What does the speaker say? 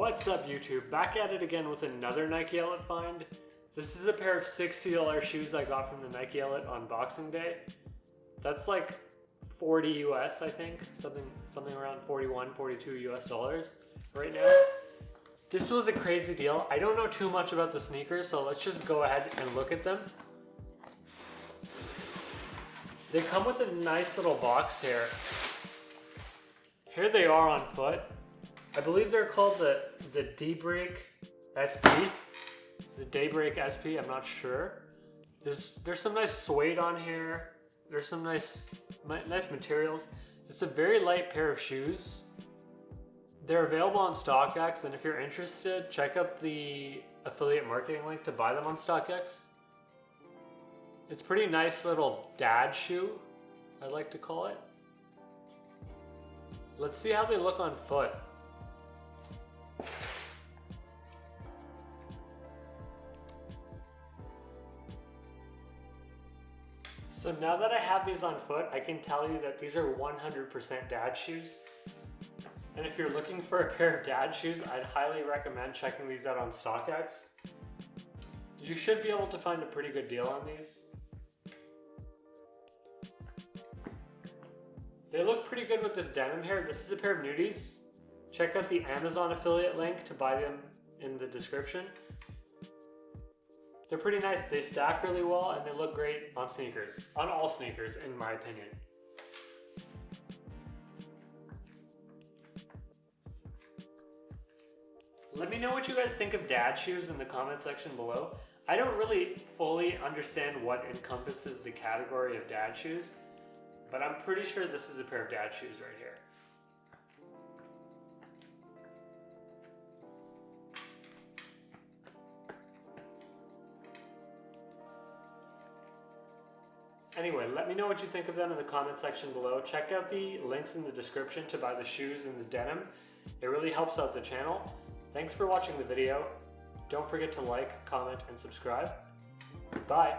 What's up YouTube? Back at it again with another Nike Outlet find. This is a pair of $60 shoes I got from the Nike Outlet on Boxing Day. That's like 40 US, I think. Something around 41, 42 US dollars right now. This was a crazy deal. I don't know too much about the sneakers, so let's just go ahead and look at them. They come with a nice little box here. Here they are on foot. I believe they're called the Daybreak SP. The Daybreak SP, I'm not sure. There's some nice suede on here. There's some nice materials. It's a very light pair of shoes. They're available on StockX, and if you're interested, check out the affiliate marketing link to buy them on StockX. It's a pretty nice little dad shoe, I like to call it. Let's see how they look on foot. So now that I have these on foot, I can tell you that these are 100% dad shoes. And if you're looking for a pair of dad shoes, I'd highly recommend checking these out on StockX. You should be able to find a pretty good deal on these. They look pretty good with this denim here. This is a pair of nudies. Check out the Amazon affiliate link to buy them in the description. They're pretty nice. They stack really well and they look great on sneakers. On all sneakers, in my opinion. Let me know what you guys think of dad shoes in the comment section below. I don't really fully understand what encompasses the category of dad shoes, but I'm pretty sure this is a pair of dad shoes right here. Anyway, let me know what you think of them in the comment section below. Check out the links in the description to buy the shoes and the denim. It really helps out the channel. Thanks for watching the video. Don't forget to like, comment, and subscribe. Bye.